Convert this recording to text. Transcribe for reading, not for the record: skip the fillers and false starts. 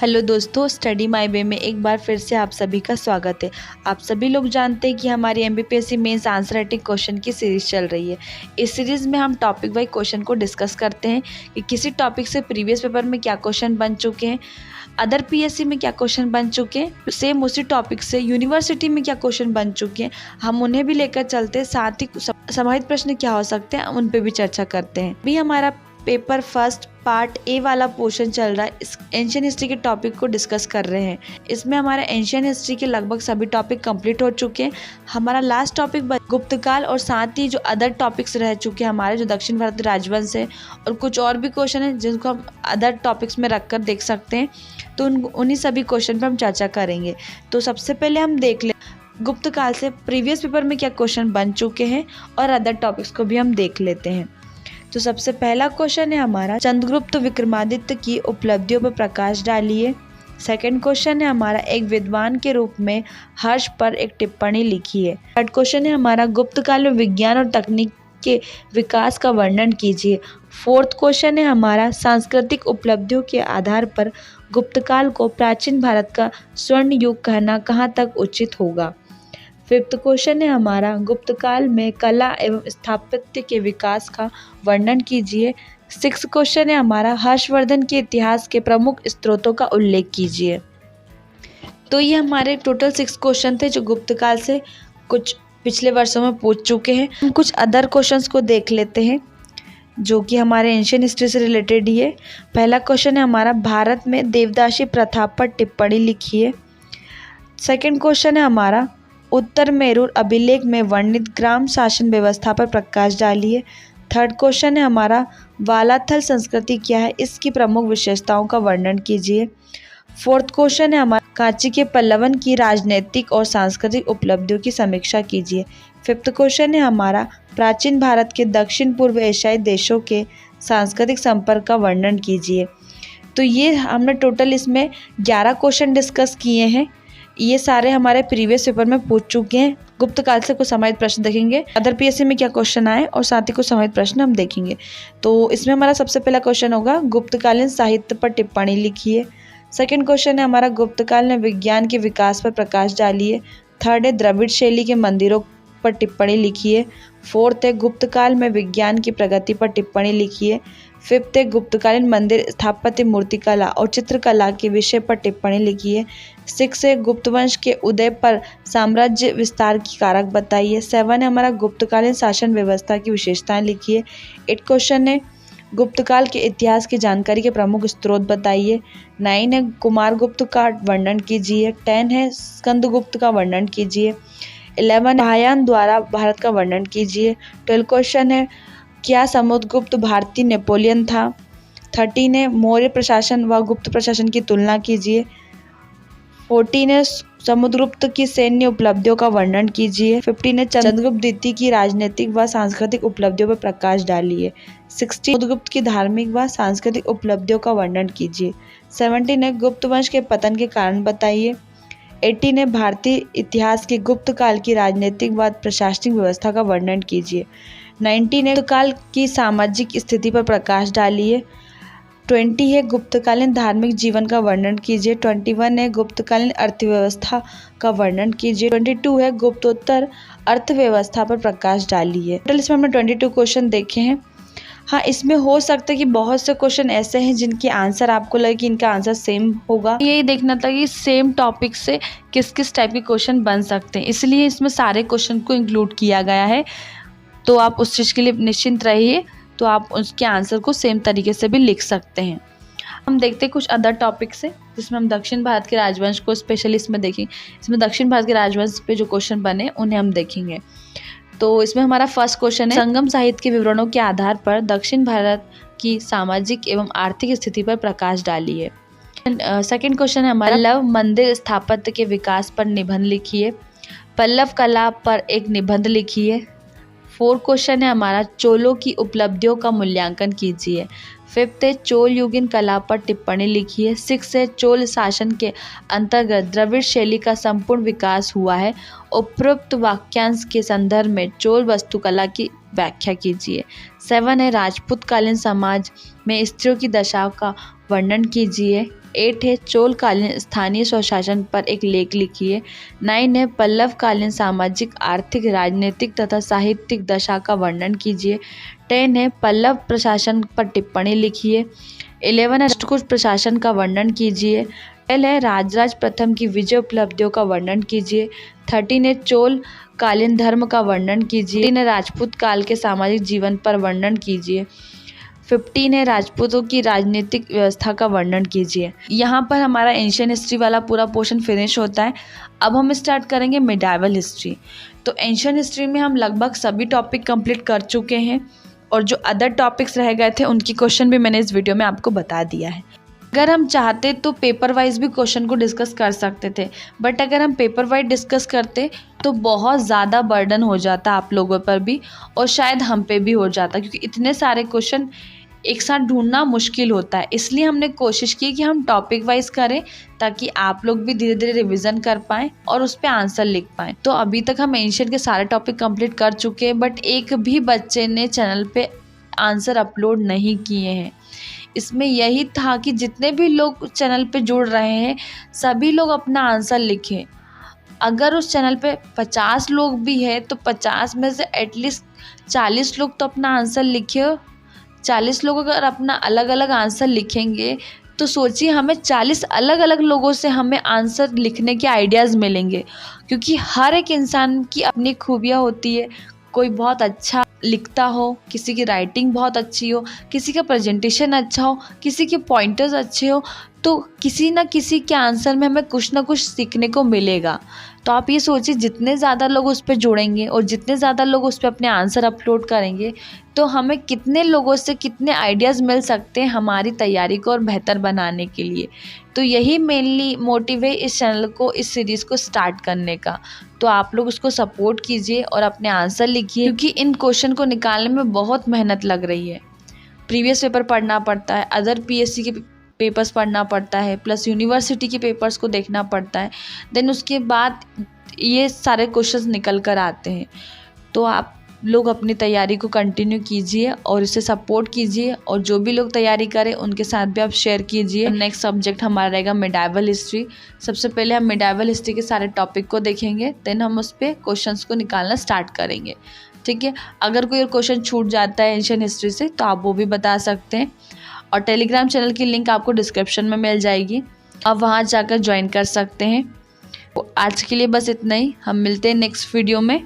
Hello दोस्तों, study my way में एक बार फिर से आप सभी का स्वागत है। आप सभी लोग जानते हैं कि हमारी MPSC mains answer writing question की सीरीज़ चल रही है। इस सीरीज़ में हम टॉपिक वाइज क्वेश्चन को डिस्कस करते हैं कि किसी टॉपिक से प्रीवियस पेपर में क्या क्वेश्चन बन चुके हैं, अदर पीएससी में क्या क्वेश्चन बन चुके हैं, सेम उसी टॉपिक से यूनिवर्सिटी में क्या क्वेश्चन बन चुके हैं, हम उन्हें भी लेकर चलते हैं। साथ ही समाहित प्रश्न क्या हो सकते हैं उन पर भी चर्चा करते हैं। अभी हमारा पेपर फर्स्ट पार्ट ए वाला पोर्शन चल रहा है। इस एंशियंट हिस्ट्री के टॉपिक को डिस्कस कर रहे हैं। इसमें हमारा एंशियंट हिस्ट्री के लगभग सभी टॉपिक कंप्लीट हो चुके हैं। हमारा लास्ट टॉपिक गुप्तकाल और साथ ही जो अदर टॉपिक्स रह चुके हैं हमारे, जो दक्षिण भारत राजवंश है और कुछ और भी क्वेश्चन है जिनको हम अदर टॉपिक्स में रख कर देख सकते हैं। तो उन्हीं सभी क्वेश्चन पर हम चर्चा करेंगे। तो सबसे पहले हम देख लें गुप्तकाल से प्रीवियस पेपर में क्या क्वेश्चन बन चुके हैं और अदर टॉपिक्स को भी हम देख लेते हैं। तो सबसे पहला क्वेश्चन है हमारा, चंद्रगुप्त विक्रमादित्य की उपलब्धियों पर प्रकाश डालिए। सेकंड क्वेश्चन है हमारा, एक विद्वान के रूप में हर्ष पर एक टिप्पणी लिखिए। थर्ड क्वेश्चन है हमारा, गुप्तकाल में विज्ञान और तकनीक के विकास का वर्णन कीजिए। फोर्थ क्वेश्चन है हमारा, सांस्कृतिक उपलब्धियों के आधार पर गुप्तकाल को प्राचीन भारत का स्वर्ण युग कहना कहाँ तक उचित होगा। फिफ्थ क्वेश्चन है हमारा, गुप्तकाल में कला एवं स्थापत्य के विकास का वर्णन कीजिए। सिक्स्थ क्वेश्चन है हमारा, हर्षवर्धन के इतिहास के प्रमुख स्रोतों का उल्लेख कीजिए। तो ये हमारे टोटल 6 क्वेश्चन थे जो गुप्तकाल से कुछ पिछले वर्षों में पूछ चुके हैं। हम कुछ अदर क्वेश्चंस को देख लेते हैं जो कि हमारे एंशियंट हिस्ट्री से रिलेटेड ही है। पहला क्वेश्चन है हमारा, भारत में देवदासी प्रथा पर टिप्पणी लिखिए। सेकेंड क्वेश्चन है हमारा, उत्तर मेरूर अभिलेख में वर्णित ग्राम शासन व्यवस्था पर प्रकाश डालिए। थर्ड क्वेश्चन है हमारा, वालाथल संस्कृति क्या है, इसकी प्रमुख विशेषताओं का वर्णन कीजिए। फोर्थ क्वेश्चन है हमारा, कांची के पल्लवन की राजनीतिक और सांस्कृतिक उपलब्धियों की समीक्षा कीजिए। फिफ्थ क्वेश्चन है हमारा, प्राचीन भारत के दक्षिण पूर्व एशियाई देशों के सांस्कृतिक संपर्क का वर्णन कीजिए। तो ये हमने टोटल इसमें 11 क्वेश्चन डिस्कस किए हैं। ये सारे हमारे प्रीवियस पेपर में पूछ चुके हैं। गुप्तकाल से कुछ समाहित प्रश्न देखेंगे, अदर पीएससी में क्या क्वेश्चन आए और साथ ही कुछ समाहित प्रश्न हम देखेंगे। तो इसमें हमारा सबसे पहला क्वेश्चन होगा, गुप्तकालीन साहित्य पर टिप्पणी लिखिए। सेकंड क्वेश्चन है हमारा, गुप्तकाल में विज्ञान के विकास पर प्रकाश डालिए। थर्ड है, द्रविड़ शैली के मंदिरों पर टिप्पणी लिखिए। फोर्थ है, गुप्तकाल में विज्ञान की प्रगति पर टिप्पणी लिखिए। फिफ्थ है, गुप्तकालीन मंदिर स्थापत्य, मूर्तिकला और चित्रकला के विषय पर टिप्पणी लिखिए। सिक्स है, गुप्त वंश के उदय पर साम्राज्य विस्तार की कारक बताइए। सेवन है हमारा, गुप्तकालीन शासन व्यवस्था की विशेषताएं लिखिए। 8 क्वेश्चन है, गुप्तकाल के इतिहास की जानकारी के प्रमुख स्रोत बताइए। 9 है, कुमारगुप्त का वर्णन कीजिए। 10 है, स्कंदगुप्त का वर्णन कीजिए। 11 महायान द्वारा भारत का वर्णन कीजिए। 12 क्वेश्चन है, क्या समुद्रगुप्त भारतीय नेपोलियन था। 13 है, मौर्य प्रशासन व गुप्त प्रशासन की तुलना कीजिए। 14 है, समुद्रगुप्त की सैन्य उपलब्धियों का वर्णन कीजिए। 15 है, चंद्रगुप्त द्वितीय की राजनीतिक व सांस्कृतिक उपलब्धियों पर प्रकाश डालिए। 16 समुद्रगुप्त की धार्मिक व सांस्कृतिक उपलब्धियों का वर्णन कीजिए। 17 है, गुप्त वंश के पतन के कारण बताइए। 18 है, भारतीय इतिहास के गुप्त काल की राजनीतिक व प्रशासनिक व्यवस्था का वर्णन कीजिए। 19 है, गुप्तकाल की सामाजिक स्थिति पर प्रकाश डालिए। 20 है, गुप्तकालीन धार्मिक जीवन का वर्णन कीजिए। 21 है, गुप्तकालीन अर्थव्यवस्था का वर्णन कीजिए। 22 है, गुप्तोत्तर अर्थव्यवस्था पर प्रकाश डालिए। टोटल इसमें हमने 22 क्वेश्चन देखे हैं। हाँ, इसमें हो सकता है कि बहुत से क्वेश्चन ऐसे हैं जिनके आंसर आपको लगे कि इनका आंसर सेम होगा। यही देखना था कि सेम टॉपिक से किस किस टाइप के क्वेश्चन बन सकते हैं, इसलिए इसमें सारे क्वेश्चन को इंक्लूड किया गया है। तो आप उस चीज़ के लिए निश्चिंत रहिए, तो आप उसके आंसर को सेम तरीके से भी लिख सकते हैं। हम देखते हैं कुछ अदर टॉपिक से, जिसमें हम दक्षिण भारत के राजवंश को स्पेशली इसमें देखेंगे। इसमें दक्षिण भारत के राजवंश पे जो क्वेश्चन बने उन्हें हम देखेंगे। तो इसमें हमारा फर्स्ट क्वेश्चन है, संगम साहित्य के विवरणों के आधार पर दक्षिण भारत की सामाजिक एवं आर्थिक स्थिति पर प्रकाश डालिए। सेकंड क्वेश्चन है हमारा, पल्लव मंदिर स्थापत्य के विकास पर निबंध लिखिए। पल्लव कला पर एक निबंध लिखिए। 4 क्वेश्चन है हमारा, चोलों की उपलब्धियों का मूल्यांकन कीजिए। 5th है, चोल युगीन कला पर टिप्पणी लिखिए। 6 है, चोल शासन के अंतर्गत द्रविड़ शैली का संपूर्ण विकास हुआ है। उपरोक्त वाक्यांश के संदर्भ में चोल वास्तुकला की व्याख्या कीजिए। 7 है, राजपूतकालीन समाज में स्त्रियों की दशा का वर्णन कीजिए। 8 है चोल कालीन स्थानीय स्वशासन पर एक लेख लिखिए। 9 है पल्लव कालीन सामाजिक आर्थिक राजनीतिक तथा साहित्यिक दशा का वर्णन कीजिए। 10 है पल्लव प्रशासन पर टिप्पणी लिखिए। 11 है राष्ट्रकूट प्रशासन का वर्णन कीजिए। 12 है राजराज प्रथम की विजय उपलब्धियों का वर्णन कीजिए। 13 है चोल कालीन धर्म का वर्णन कीजिए। 14 है राजपूत काल के सामाजिक जीवन पर वर्णन कीजिए। 15 है राजपूतों की राजनीतिक व्यवस्था का वर्णन कीजिए। यहाँ पर हमारा एंशियंट हिस्ट्री वाला पूरा पोर्शन फिनिश होता है। अब हम स्टार्ट करेंगे मिडाइवल हिस्ट्री। तो एंशियंट हिस्ट्री में हम लगभग सभी टॉपिक कंप्लीट कर चुके हैं और जो अदर टॉपिक्स रह गए थे उनकी क्वेश्चन भी मैंने इस वीडियो में आपको बता दिया है। अगर हम चाहते तो पेपर वाइज भी क्वेश्चन को डिस्कस कर सकते थे, बट अगर हम पेपर वाइज डिस्कस करते तो बहुत ज़्यादा बर्डन हो जाता आप लोगों पर भी और शायद हम पे भी हो जाता, क्योंकि इतने सारे क्वेश्चन एक साथ ढूंढना मुश्किल होता है। इसलिए हमने कोशिश की कि हम टॉपिक वाइज करें ताकि आप लोग भी धीरे धीरे रिवीजन कर पाएँ और उस पर आंसर लिख पाएँ। तो अभी तक हम एंशियंट के सारे टॉपिक कंप्लीट कर चुके हैं, बट एक भी बच्चे ने चैनल पे आंसर अपलोड नहीं किए हैं। इसमें यही था कि जितने भी लोग चैनल पे जुड़ रहे हैं सभी लोग अपना आंसर लिखें। अगर उस चैनल पे 50 लोग भी हैं तो 50 में से एटलीस्ट 40 लोग तो अपना आंसर लिखे। 40 लोग अगर अपना अलग अलग आंसर लिखेंगे तो सोचिए हमें 40 अलग अलग लोगों से हमें आंसर लिखने के आइडियाज़ मिलेंगे, क्योंकि हर एक इंसान की अपनी खूबियाँ होती है। कोई बहुत अच्छा लिखता हो, किसी की राइटिंग बहुत अच्छी हो, किसी का प्रेजेंटेशन अच्छा हो, किसी के पॉइंटर्स अच्छे हो, तो किसी ना किसी के आंसर में हमें कुछ ना कुछ सीखने को मिलेगा। तो आप ये सोचिए जितने ज़्यादा लोग उस पर जुड़ेंगे और जितने ज़्यादा लोग उस पर अपने आंसर अपलोड करेंगे तो हमें कितने लोगों से कितने आइडियाज़ मिल सकते हैं हमारी तैयारी को और बेहतर बनाने के लिए। तो यही मेनली मोटिव है इस चैनल को, इस सीरीज़ को स्टार्ट करने का। तो आप लोग उसको सपोर्ट कीजिए और अपने आंसर लिखिए, क्योंकि इन क्वेश्चन को निकालने में बहुत मेहनत लग रही है। प्रीवियस पेपर पढ़ना पड़ता है, अदर पीएससी के पेपर्स पढ़ना पड़ता है, प्लस यूनिवर्सिटी के पेपर्स को देखना पड़ता है, देन उसके बाद ये सारे क्वेश्चंस निकल कर आते हैं। तो आप लोग अपनी तैयारी को कंटिन्यू कीजिए और इसे सपोर्ट कीजिए, और जो भी लोग तैयारी करें उनके साथ भी आप शेयर कीजिए। नेक्स्ट सब्जेक्ट हमारा रहेगा मिडाइवल हिस्ट्री। सबसे पहले हम मिडाइवल हिस्ट्री के सारे टॉपिक को देखेंगे, देन हम उस पर क्वेश्चंस को निकालना स्टार्ट करेंगे। ठीक है, अगर कोई क्वेश्चन छूट जाता है एंशियंट हिस्ट्री से तो आप वो भी बता सकते हैं, और टेलीग्राम चैनल की लिंक आपको डिस्क्रिप्शन में मिल जाएगी, आप वहाँ जाकर ज्वाइन कर सकते हैं। तो आज के लिए बस इतना ही, हम मिलते हैं नेक्स्ट वीडियो में।